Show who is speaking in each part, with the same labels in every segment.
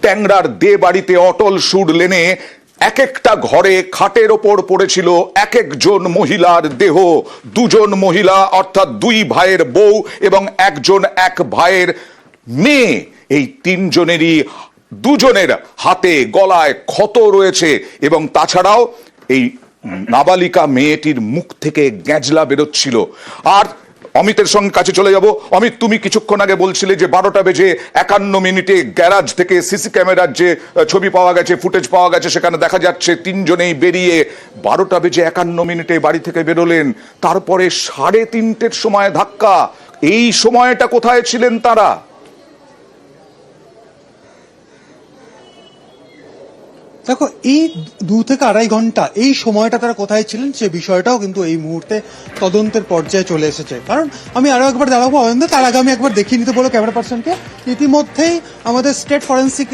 Speaker 1: ট্যাংরার দে বাড়িতে অটল সুর লেনে এক একটা ঘরে খাটের ওপর পড়েছিল এক একজন মহিলার দেহ। দুজন মহিলা অর্থাৎ দুই ভাইয়ের বউ এবং একজন এক ভাইয়ের মেয়ে, এই তিনজনেরই দুজনের হাতে গলায় ক্ষত রয়েছে এবং তাছাড়াও এই নাবালিকা মেয়েটির মুখ থেকে গ্যাজলা বেরোচ্ছিল। আর অমিতের সঙ্গে কাছে চলে যাব। অমিত, তুমি কিছুক্ষণ আগে বলছিলে যে 12:51 গ্যারাজ থেকে সিসি ক্যামেরার যে ছবি পাওয়া গেছে, ফুটেজ পাওয়া গেছে, সেখানে দেখা যাচ্ছে তিনজনেই বেরিয়ে 12:51 বাড়ি থেকে বেরোলেন। তারপরে 3:30 সময় ধাক্কা। এই সময়টা কোথায় ছিলেন তারা?
Speaker 2: দেখো, এই 2 থেকে আড়াই ঘন্টা এই সময়টা তারা কোথায় ছিলেন সে বিষয়টাও কিন্তু এই মুহূর্তে তদন্তের পর্যায়ে চলে এসেছে। কারণ আমি আরো একবার দেখাবো অরিন্দ, তার আগে আমি একবার দেখিয়ে নিতে বলো ক্যামেরা পার্সনকে। ইতিমধ্যেই আমাদের স্টেট ফরেন্সিক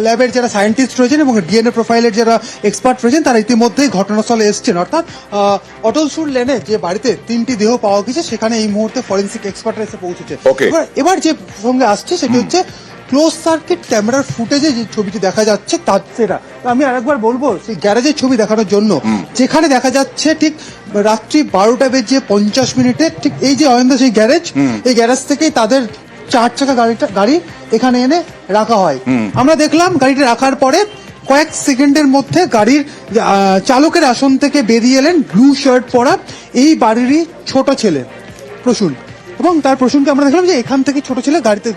Speaker 2: ল্যাবের যারা সায়েন্টিস্ট রয়েছেন এবং ডিএনএ প্রোফাইলের যারা এক্সপার্ট রয়েছেন তারা ইতিমধ্যেই ঘটনাস্থলে এসেছেন। অর্থাৎ অটল সুর লেনে যে বাড়িতে 3টি দেহ পাওয়া গেছে সেখানে এই মুহূর্তে ফরেন্সিক এক্সপার্টরা এসে পৌঁছেছে। এবার যে সঙ্গে আসছে সেটি হচ্ছে ক্লোজ সার্কিট ক্যামেরার ফুটেজে যে ছবিটি দেখা যাচ্ছে তার সেটা আমি আরেকবার বলবো, সেই গ্যারেজের ছবি দেখানোর জন্য যেখানে দেখা যাচ্ছে ঠিক রাত্রি 12:50 ঠিক এই যে অরিন্দ সেই গ্যারেজ, এই গ্যারেজ থেকেই তাদের 4 চাকা গাড়ি এখানে এনে রাখা হয়। আমরা দেখলাম গাড়িটা রাখার পরে কয়েক সেকেন্ডের মধ্যে গাড়ির চালকের আসন থেকে বেরিয়ে এলেন ব্লু শার্ট পরা এই বাড়িরই ছোট ছেলে প্রসূন, এবং তার প্রসূনকে আমরা দেখলাম যে এখান থেকে ছোট ছেলে গাড়িতে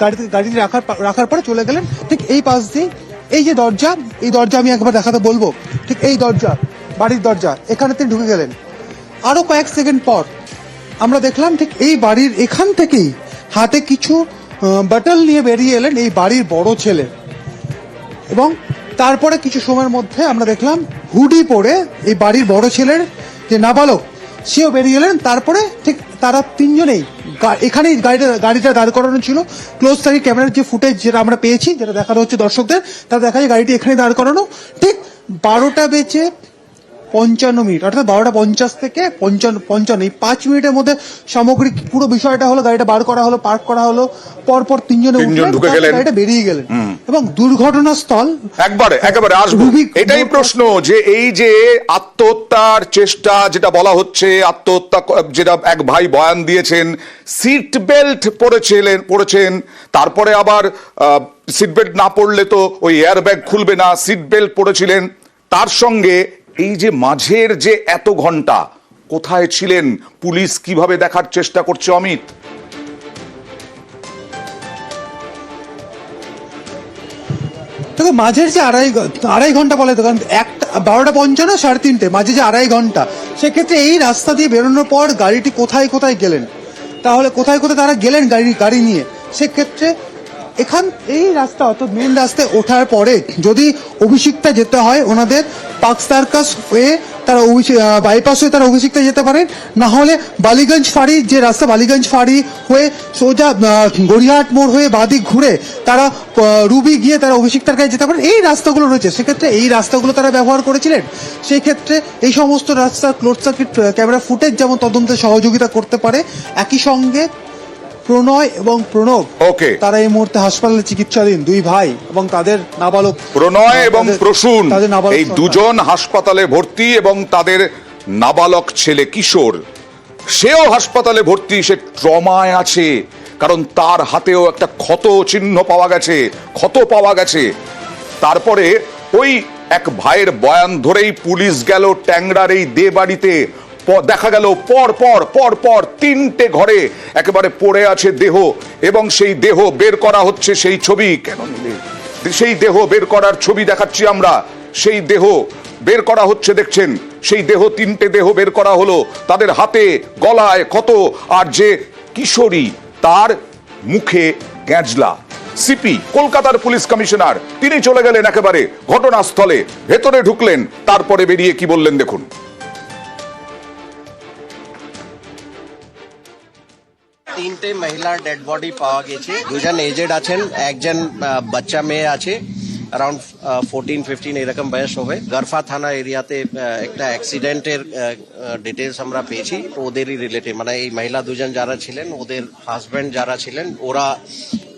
Speaker 2: রাখার পরে চলে গেলেন ঠিক এই পাশ দিয়ে। এই যে দরজা, এই দরজা আমি একবার দেখাতে বলবো, ঠিক এই দরজা, বাড়ির দরজা, এখানে তিনি ঢুকে গেলেন। আরো কয়েক সেকেন্ড পর আমরা দেখলাম ঠিক এই বাড়ির এখান থেকেই হাতে কিছু বাটল নিয়ে বেরিয়ে এলেন এই বাড়ির বড় ছেলে, এবং তারপরে কিছু সময়ের মধ্যে আমরা দেখলাম হুডি পরে এই বাড়ির বড় ছেলের যে নাবালক সেও বেরিয়ে এলেন। তারপরে ঠিক তারা তিনজনেই এখানেই গাড়িটা দাঁড় করানো ছিল। ক্লোজ সার্কিট ক্যামেরার যে ফুটেজ যেটা আমরা পেয়েছি, যেটা দেখানো হচ্ছে দর্শকদের, তা দেখা যায় গাড়িটি এখানে দাঁড় করানো। ঠিক 12:55 অর্থাৎ 12:50 থেকে 55 এই 5 মিনিটের মধ্যে সামগ্রিক পুরো বিষয়টা হলো গাড়িটা বার করা হলো, পার্ক করা হলো, পরপর তিনজন ঢুকে গেলেন, গাড়িটা বেরিয়ে গেলেন এবং দুর্ঘটনাস্থল
Speaker 1: একেবারে আসবো। এটাই প্রশ্ন যে এই যে আত্মহত্যার চেষ্টা যেটা বলা হচ্ছে, আত্মহত্যা যেটা এক ভাই বয়ান দিয়েছেন, সিট বেল্ট পড়েছেন, তারপরে আবার সিট বেল্ট না পড়লে তো ওই এয়ার ব্যাগ খুলবে না, সিট বেল্ট পড়েছিলেন, তার সঙ্গে এই যে মাঝের যে এত ঘন্টা কোথায় ছিলেন, পুলিশ কিভাবে দেখার চেষ্টা করছে অমিত?
Speaker 2: মাঝের যে আড়াই ঘন্টা বলে তো, কারণ 12:55 3:30 মাঝে যে আড়াই ঘন্টা, সেক্ষেত্রে এই রাস্তা দিয়ে বেরোনোর পর গাড়িটি কোথায় কোথায় গেলেন, তাহলে কোথায় কোথায় তারা গেলেন গাড়ি নিয়ে, সেক্ষেত্রে এই রাস্তা অর্থাৎ মেন রাস্তায় ওঠার পরে যদি অভিষিক্তা যেতে হয় ওনাদের পার্ক সার্কাস হয়ে তারা বাইপাস হয়ে তারা অভিষিক্তা যেতে পারেন, না হলে বালিগঞ্জ ফাঁড়ি যে রাস্তা, বালিগঞ্জ ফাঁড়ি হয়ে সোজা গড়িয়াহাট মোড় হয়ে বাদিক ঘুরে তারা রুবি গিয়ে তারা অভিষিক্তার কাছে যেতে পারেন। এই রাস্তাগুলো রয়েছে, সেক্ষেত্রে এই রাস্তাগুলো তারা ব্যবহার করেছিলেন। সেই ক্ষেত্রে এই সমস্ত রাস্তার ক্লোজ সার্কিট ক্যামেরা ফুটেজ যেমন তদন্তে সহযোগিতা করতে পারে। একই সঙ্গে প্রণয় এবং প্রণব তারা এই মুহূর্তে হাসপাতালে চিকিৎসাধীন, দুই ভাই এবং তাদের নাবালক
Speaker 1: প্রণয় এবং প্রসূন, এই দুজন হাসপাতালে ভর্তি এবং তাদের নাবালক ছেলে কিশোর সেও হাসপাতালে ভর্তি, সে ট্রমায় আছে, কারণ তার হাতেও একটা ক্ষত পাওয়া গেছে। তারপরে ওই এক ভাইয়ের বয়ান ধরেই পুলিশ গেল ট্যাংরার এই দে বাড়িতে। দেখা গেল পর পর 3টে ঘরে একেবারে পড়ে আছে দেহ, এবং সেই দেহ বের করা হচ্ছে। সেই ছবি কেন নিলে? সেই দেহ বের করার ছবি দেখাচ্ছি আমরা। সেই দেহ বের করা হচ্ছে, দেখছেন, সেই দেহ 3টে দেহ বের করা হলো, তাদের হাতে গলায় ক্ষত, আর যে কিশোরী তার মুখে গ্যাজলা। সিপি কলকাতার পুলিশ কমিশনার তিনি চলে গেলেন একেবারে ঘটনাস্থলে, ভেতরে ঢুকলেন, তারপরে বেরিয়ে কি বললেন দেখুন।
Speaker 3: 3টে মহিলার ডেড বডি পাওয়া গেছে, দুজন এজেড আছেন, একজন বাচ্চা মেয়ে আছে, अराउंड 14-15 এরকম বয়স হবে। গরফা থানা এরিয়াতে একটা অ্যাক্সিডেন্টের ডিটেলস আমরা পেয়েছি, ওদেরই রিলেটেড, মানে এই মহিলা দুজন যারা ছিলেন ওদের হাজব্যান্ড যারা ছিলেন ওরা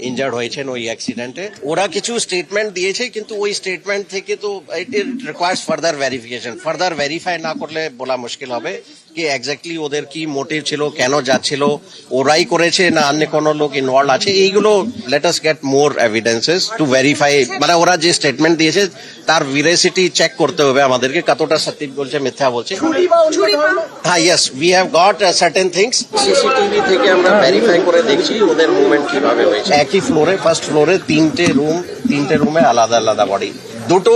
Speaker 3: ইনজার্ড হয়েছেন ওই অ্যাক্সিডেন্টে। ওরা কিছু স্টেটমেন্ট দিয়েছে, কিন্তু ওই স্টেটমেন্ট থেকে তো it requires further verification. Further verify না করলে বলা মুশকিল হবে কি এক্স্যাক্টলি ওদের কি মোটিভ ছিল, কেন যাচ্ছিল, ওরাই করেছে না অন্য কোনো লোক ইনভলভ আছে। এইগুলো let us get more evidences to verify. মানে ওরা যে স্টেটমেন্ট দিয়েছে তার ভিরাসিটি চেক করতে হবে আমাদেরকে, কতটা সত্যি বলছে মিথ্যা বলছে। হ্যাঁ, yes, we have got certain things. CCTV থেকে আমরা ভেরিফাই করে দেখছি ওদের মুভমেন্ট কিভাবে হয়েছে। একই ফ্লোরে, ফার্স্ট ফ্লোরে তিনটে রুমে আলাদা আলাদা বডি। দুটো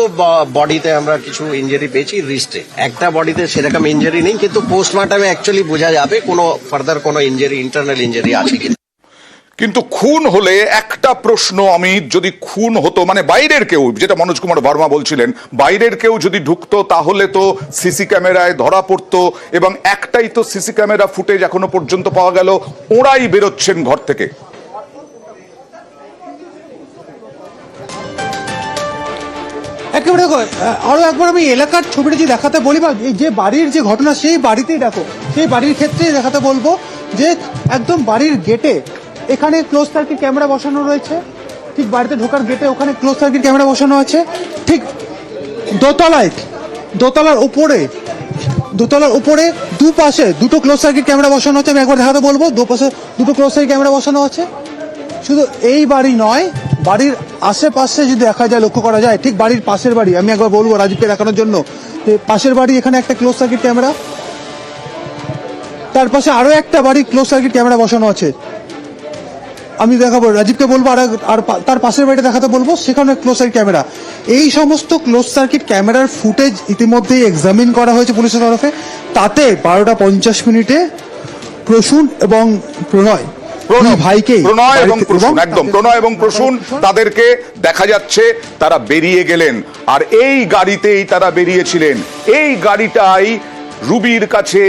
Speaker 3: বডিতে আমরা কিছু ইনজুরি পেয়েছি রিস্টে, একটা বডিতে সেরকম ইনজুরি নেই, কিন্তু পোস্টমর্টমে অ্যাকচুয়ালি বোঝা যাবে কোনো ফার্দার কোনো ইনজুরি, ইন্টারনাল ইনজুরি আছে কিনা।
Speaker 1: কিন্তু খুন হলে একটা প্রশ্ন, আমি যদি খুন হতো মানে বাইরের কেউ, যেটা মনোজ কুমার ভার্মা বলছিলেন, বাইরের কেউ যদি ঢুকতো তাহলে তো সিসি ক্যামেরায় ধরা পড়তো, এবং একটাই তো সিসি ক্যামেরা ফুটেজ এখনো পর্যন্ত পাওয়া গেল, ওরাই বেরোচ্ছেন ঘর থেকে।
Speaker 2: একেবারে আরো একবার আমি এলাকার ছবিটা যে দেখাতে বলি, বা এই যে বাড়ির যে ঘটনা সেই বাড়িতেই দেখো, সেই বাড়ির ক্ষেত্রেই দেখাতে বলবো যে একদম বাড়ির গেটে এখানে ক্লোজ সার্কিট ক্যামেরা বসানো রয়েছে, ঠিক বাড়িতে ঢোকার গেটে ওখানে ক্লোজ সার্কিট ক্যামেরা বসানো আছে, ঠিক দোতলার উপরে দুপাশে দুটো ক্লোজ সার্কিট ক্যামেরা বসানো আছে। আমি একবার দেখাতে বলবো, দুপাশে দুটো ক্লোজ সার্কিট ক্যামেরা বসানো আছে। শুধু এই বাড়ি নয়, বাড়ির আশেপাশে যদি দেখা যায়, লক্ষ্য করা যায়, ঠিক বাড়ির পাশের বাড়ি, আমি একবার বলবো রাজীবকে দেখানোর জন্য, পাশের বাড়ি এখানে একটা ক্লোজ সার্কিট ক্যামেরা, তার পাশে আরো একটা বাড়ি ক্লোজ সার্কিট ক্যামেরা বসানো আছে। আমি দেখাবো, রাজীবকে বলবো আর তার পাশের বাড়িটা দেখাতে বলবো, সেখানে ক্লোজ সার্কিট ক্যামেরা। এই সমস্ত ক্লোজ সার্কিট ক্যামেরার ফুটেজ ইতিমধ্যেই এক্সামিন করা হয়েছে পুলিশের তরফে। তাতে 12:50 প্রসূন এবং প্রণয়
Speaker 1: প্রণয় এবং প্রসূন তাদেরকে দেখা যাচ্ছে তারা বেরিয়ে গেলেন, আর এই গাড়িতেই তারা বেরিয়েছিলেন। এই গাড়িটাই রুবির কাছে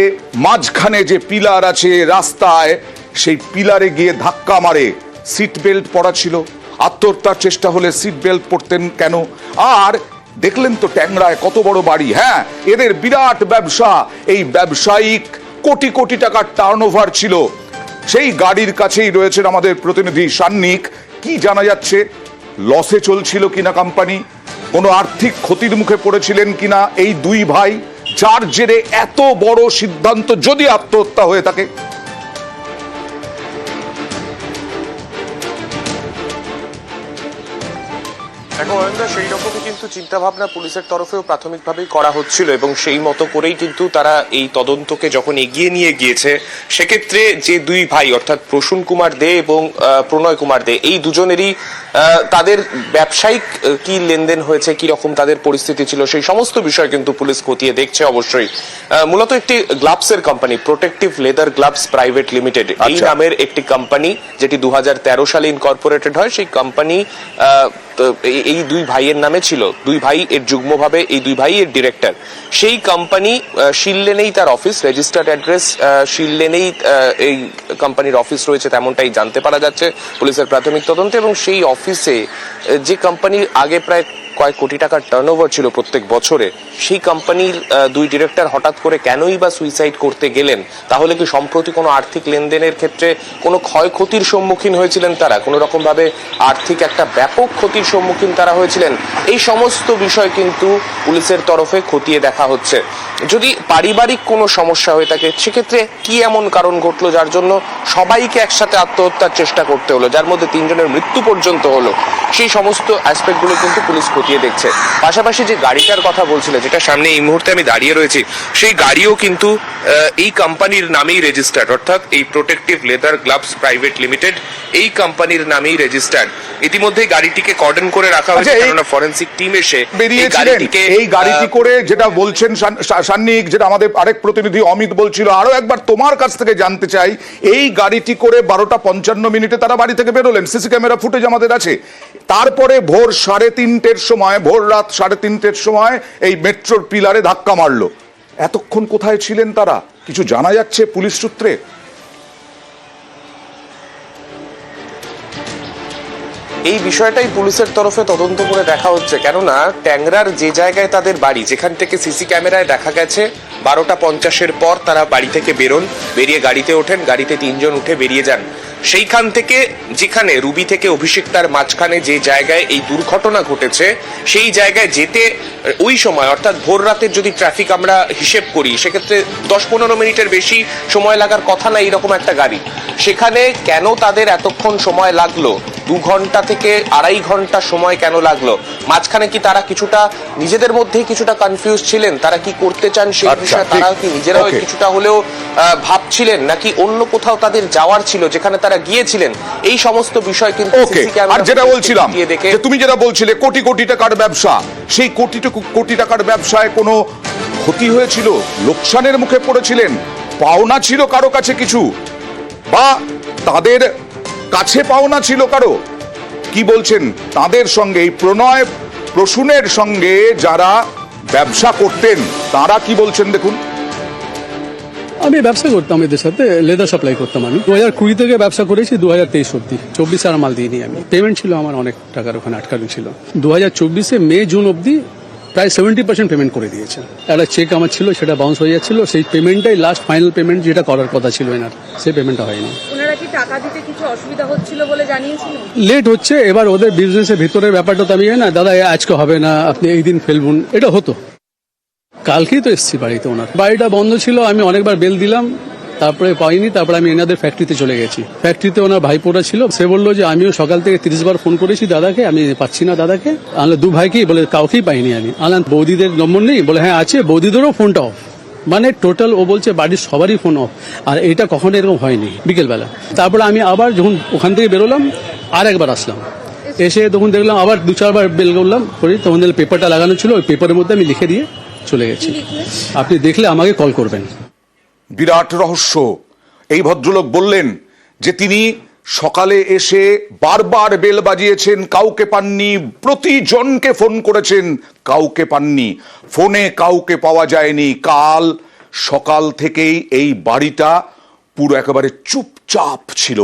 Speaker 1: মাঝখানে যে পিলার আছে রাস্তায়, সেই পিলারে গিয়ে ধাক্কা মারে। সিট বেল্ট পরা ছিল, আত্মহত্যার চেষ্টা হলে সিট বেল্ট পরতেন কেন? আর দেখলেন তো ট্যাংরায় কত বড় বাড়ি, হ্যাঁ, এদের বিরাট ব্যবসা, এই ব্যবসায়িক কোটি কোটি টাকার টার্নওভার ছিল। সেই গাড়ির কাছেই রয়েছেন আমাদের প্রতিনিধি সান্নিক। কি জানা যাচ্ছে, লসে চলছিল কিনা কোম্পানি, কোনো আর্থিক ক্ষতির মুখে পড়েছিলেন কিনা এই দুই ভাই, যার জেরে এত বড় সিদ্ধান্ত যদি আত্মহত্যা হয়ে থাকে?
Speaker 4: দেখো অয়নদা, সেই রকমই কিন্তু চিন্তাভাবনা পুলিশের তরফেও প্রাথমিকভাবেই করা হচ্ছিল, এবং সেই মতো করেই কিন্তু তারা এই তদন্তকে যখন এগিয়ে নিয়ে গিয়েছে, সেক্ষেত্রে যে দুই ভাই অর্থাৎ প্রসূন কুমার দে এবং প্রণয় কুমার দে, এই দুজনেরই তাদের ব্যবসায়িক কি লেনদেন হয়েছে, কি রকম তাদের পরিস্থিতি ছিল, সেই সমস্ত বিষয় কিন্তু পুলিশ খতিয়ে দেখছে। অবশ্যই মূলত একটি গ্লাভসের company, protective leather gloves private limited এই নামের একটি কোম্পানি, যেটি 2013 সালে ইনকর্পোরেটেড হয়, সেই কোম্পানি এই দুই ভাইয়ের নামে ছিল। দুই ভাই এর যুগ্মভাবে, এই দুই ভাই এর ডিরেক্টর। সেই কোম্পানি শিললেনেই তার অফিস, রেজিস্টার্ড অ্যাড্রেস শিললেনেই এই কোম্পানির অফিস রয়েছে, তেমনটাই জানতে পারা যাচ্ছে পুলিশের প্রাথমিক তদন্তে। এবং সেই অফিসে যে কোম্পানির আগে প্রায় কয়েক কোটি টাকার টার্নওভার ছিল প্রত্যেক বছরে, সেই কোম্পানির দুই ডিরেক্টর হঠাৎ করে কেনই বা সুইসাইড করতে গেলেন? তাহলে কি সম্প্রতি কোনো আর্থিক লেনদেনের ক্ষেত্রে কোনো ক্ষয়ক্ষতির সম্মুখীন হয়েছিলেন তারা? কোনো রকম ভাবে আর্থিক একটা ব্যাপক ক্ষতির সম্মুখীন তারা হয়েছিলেন? এই সমস্ত বিষয় কিন্তু পুলিশের তরফে খতিয়ে দেখা হচ্ছে। যদি পারিবারিক কোনো সমস্যা হয়ে থাকে, সেক্ষেত্রে কি এমন কারণ ঘটলো যার জন্য সবাইকে একসাথে আত্মহত্যার চেষ্টা করতে হলো, যার মধ্যে 3 জনের মৃত্যু পর্যন্ত হলো? সেই সমস্ত অ্যাসপেক্টগুলো কিন্তু পুলিশ খতিয়ে দেখছে। পাশাপাশি যে গাড়িটার কথা বলছিল, যেটা সামনে এই মুহূর্তে আমি দাঁড়িয়ে রয়েছি, সেই গাড়িও কিন্তু এই কোম্পানির নামেই রেজিস্টার্ড, অর্থাৎ এই protective leather gloves private limited এই কোম্পানির নামেই রেজিস্টার্ড। ইতিমধ্যে গাড়িটিকে কর্ডন করে রাখা হয়েছে, কারণ ফরেনসিক টিম এসে
Speaker 1: এই গাড়িটি করে, যেটা বলছেন সান্নিক, যেটা আমাদের আরেক প্রতিনিধি অমিত বলছিল, আরো একবার তোমার কাছ থেকে জানতে চাই, এই গাড়িটি করে 12:55 তারা বাড়ি থেকে বেরোলেন, সিসি ক্যামেরা ফুটেজ আমাদের আছে। তারপরে ভোর 3:30-র সময়, ভোর রাত 3:30-র সময় এই মেট্রোর পিলারে ধাক্কা মারলো। এতক্ষণ কোথায় ছিলেন তারা, কিছু জানা যাচ্ছে পুলিশ সূত্রে?
Speaker 4: এই বিষয়টাই পুলিশের তরফে তদন্ত করে দেখা হচ্ছে, কেননা ট্যাংরার যে জায়গায় তাদের বাড়ি, যেখান থেকে সিসি ক্যামেরায় দেখা গেছে 12:50 পর তারা বাড়ি থেকে বেরিয়ে গাড়িতে ওঠেন, গাড়িতে 3 জন উঠে বেরিয়ে যান। সেইখান থেকে যেখানে রুবি থেকে অভিষিক্তার মাঝখানে যে জায়গায় এই দুর্ঘটনা ঘটেছে সেই জায়গায় যেতে ওই সময় অর্থাৎ ভোর রাতের যদি ট্রাফিক আমরা হিসেব করি সেক্ষেত্রে 10-15 মিনিটের বেশি সময় লাগার কথা না এইরকম একটা গাড়ি, সেখানে কেন তাদের এতক্ষণ সময় লাগলো? 2 ঘন্টা থেকে 2.5 ঘন্টা সময় কেন লাগলো? মাঝখানে কি তারা কিছুটা নিজেদের মধ্যেই কিছুটা কনফিউজ ছিলেন? তারা কি করতে চান সেই
Speaker 1: আচ্ছা,
Speaker 4: বিষয়ে
Speaker 1: ঠিক।
Speaker 4: তারা কি নিজেরাও
Speaker 1: Okay.
Speaker 4: কিছুটা হলেও ভাবছিলেন, নাকি অন্য কোথাও তাদের যাওয়ার ছিল যেখানে তারা গিয়েছিলেন? এই সমস্ত বিষয় কিন্তু
Speaker 1: ওকে,
Speaker 4: CC ক্যামেরা
Speaker 1: আর যেটা বলছিলাম
Speaker 4: দিয়ে দেখে
Speaker 1: যে তুমি যেটা বলছিলে কোটি কোটি টাকার ব্যবসা, সেই কোটি টাকার ব্যবসায় কোনো ক্ষতি হয়েছিল, লোকসানের মুখে পড়েছিলেন, পাওনা ছিল কারো কাছে কিছু, বা তাদের কাছে পাওনা ছিল কারো? কি বলছেন তাদের সঙ্গে, এই প্রণয় প্রসূনের সঙ্গে যারা ব্যবসা করতেন তারা কি বলছেন দেখুন।
Speaker 5: আমি ব্যবসা করতাম এদের সাথে, লেদার সাপ্লাই করতাম। আমি 2020 থেকে ব্যবসা করেছি 2023 অব্দি, 24 আর মাল দিইনি আমি। পেমেন্ট ছিল আমার অনেক টাকার ওখানে আটকানো ছিল। 2024 মে জুন অব্দি প্রায় 70% পেমেন্ট করে দিয়েছে। একটা চেক আমার ছিল, সেটা বাউন্স হয়ে যাচ্ছিল, সেই পেমেন্টটাই লাস্ট ফাইনাল পেমেন্ট যেটা করার কথা ছিল এনার, সেই পেমেন্টটা হয়নি।
Speaker 6: ওনারা কি টাকা দিতে কিছু অসুবিধা হচ্ছিল বলে জানিয়েছিলেন?
Speaker 5: লেট হচ্ছে, এবার ওদের বিজনেসের ভিতরের ব্যাপারটা তো আমি জানি না, দাদা আজকে হবে না, আপনি এই দিন ফেলবুন, এটা হতো। কালকেই তো এসেছি বাড়িতে, ওনার বাড়িটা বন্ধ ছিল, আমি অনেকবার বেল দিলাম, তারপরে পাইনি। তারপরে আমি এনাদের ফ্যাক্টরিতে চলে গেছি। ফ্যাক্টরিতে ওনার ভাইপোরা ছিল, সে বললো যে আমিও সকাল থেকে 30 বার ফোন করেছি দাদাকে, আমি পাচ্ছি না দাদাকে। আনলে 2 ভাইকেই বলে, কাউকেই পাইনি আমি। আনলাম বৌদিদের নম্বর নেই, বলে হ্যাঁ আছে, বৌদিদেরও ফোনটা অফ, মানে টোটাল ও বলছে বাড়ির সবারই ফোন অফ। আর এটা কখনো এরকম হয়নি বিকেলবেলা। তারপরে আমি আবার যখন ওখান থেকে বেরোলাম আর একবার আসলাম, এসে তখন দেখলাম আবার 2-4 বার বেল করলাম করি, তখন দেখলাম পেপারটা লাগানো ছিল, ওই পেপারের মধ্যে আমি লিখে দিয়ে চলে গেছি। আপনি দেখলে আমাকে কল করবেন।
Speaker 1: বিরাট রহস্য। এই ভদ্রলোক বললেন যে তিনি সকালে এসে বারবার বেল বাজিয়েছেন, কাউকে পাননি, প্রতিজনকে ফোন করেছেন, কাউকে পাননি, ফোনে কাউকে পাওয়া যায়নি। কাল সকাল থেকেই এই বাড়িটা পুরো একেবারে চুপচাপ ছিল।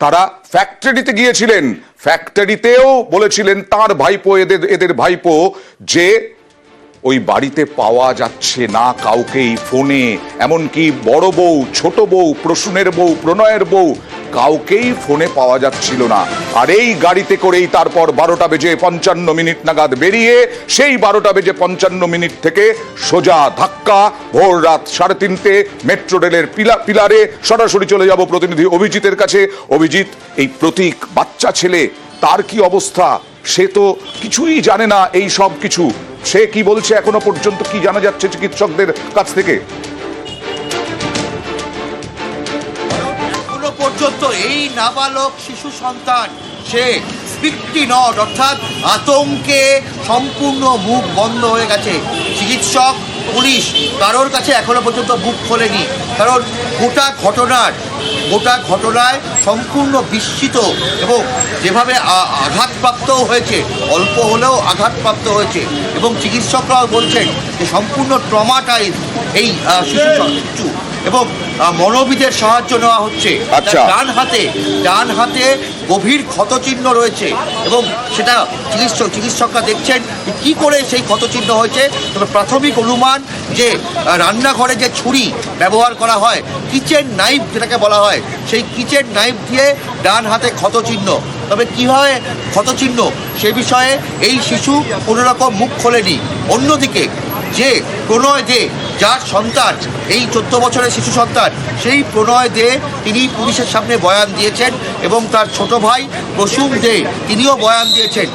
Speaker 1: তারা ফ্যাক্টরিতে গিয়েছিলেন, ফ্যাক্টরিতেও বলেছিলেন তার ভাইপো, এদের ভাইপো, যে ওই বাড়িতে পাওয়া যাচ্ছে না কাউকেই ফোনে, এমনকি বড় বউ, ছোট বউ, প্রসূনের বউ, প্রণয়ের বউ, কাউকেই ফোনে পাওয়া যাচ্ছিল না। আর এই গাড়িতে করেই তারপর 12:55 নাগাদ বেরিয়ে সেই 12:55 থেকে সোজা ধাক্কা ভোর রাত 3:30 মেট্রো রেলের পিলারে। সরাসরি চলে যাব প্রতিনিধি অভিজিতের কাছে। অভিজিৎ, এই প্রতীক বাচ্চা ছেলে, তার কি অবস্থা? সে তো কিছুই জানে না এই সব কিছু, সে কি বলছে এখনো পর্যন্ত, কি জানা যাচ্ছে চিকিৎসকদের কাছ থেকে?
Speaker 7: এখনো পর্যন্ত এই নাবালক শিশু সন্তান সে স্পিকটি নট, অর্থাৎ আতঙ্কে সম্পূর্ণ মুখ বন্ধ হয়ে গেছে। চিকিৎসক, পুলিশ কারোর কাছে এখনো পর্যন্ত মুখ খোলেনি, কারণ গোটা ঘটনায় সম্পূর্ণ বিস্মিত এবং যেভাবে আঘাতপ্রাপ্ত হয়েছে, অল্প হলেও আঘাতপ্রাপ্ত হয়েছে, এবং চিকিৎসকরাও বলছেন যে সম্পূর্ণ ট্রমাটাইজ এই শিশু, এবং মনোবিদের সাহায্য নেওয়া হচ্ছে।
Speaker 1: আচ্ছা।
Speaker 7: ডান হাতে গভীর ক্ষতচিহ্ন রয়েছে, এবং সেটা চিকিৎসকরা দেখছেন কি করে সেই ক্ষতচিহ্ন হয়েছে। তবে প্রাথমিক অনুমান যে রান্নাঘরে যে ছুরি ব্যবহার করা হয়, কিচেন নাইফ যেটাকে বলা হয়, সেই কিচেন নাইফ দিয়ে ডান হাতে ক্ষতচিহ্ন। তবে কীভাবে ক্ষতচিহ্ন সে বিষয়ে এই শিশু কোনো রকম মুখ খোলেনি। অন্যদিকে যে প্রণয় দে, যার সন্তান এই 14 বছরের শিশু সন্তান, সেই প্রণয় দে তিনি পুলিশের সামনে বয়ান দিয়েছেন, এবং তার ছোট ভাই প্রসূন দে তিনিও বয়ান দিয়েছেন।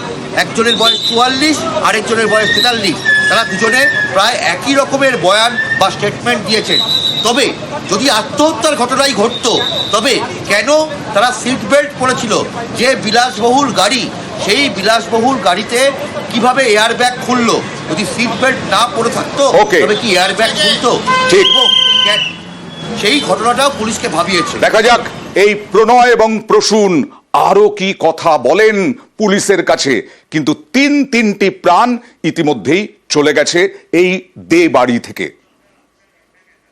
Speaker 7: একজনের বয়স 44, আরেকজনের বয়স 43। তারা দুজনে প্রায় একই রকমের বয়ান বা স্টেটমেন্ট দিয়েছেন। তবে যদি আত্মহত্যার ঘটনাই ঘটতো, তবে কেন তারা সিট বেল্ট পরেছিল? যে বিলাসবহুল গাড়ি, সেই বিলাসবহুল গাড়িতে কিভাবে এয়ার ব্যাগ খুললো? যদি সিট বেল্ট না পরে থাকতো তবে কি এয়ার ব্যাগ খুলতো?
Speaker 1: ঠিক।
Speaker 7: সেই ঘটনাটাও পুলিশকে ভাবিয়েছে।
Speaker 1: দেখা যাক এই প্রণয় এবং প্রসূন আরো কি কথা বলেন পুলিশের কাছে। কিন্তু তিনটি প্রাণ ইতিমধ্যেই চলে গেছে এই দে বাড়ি থেকে।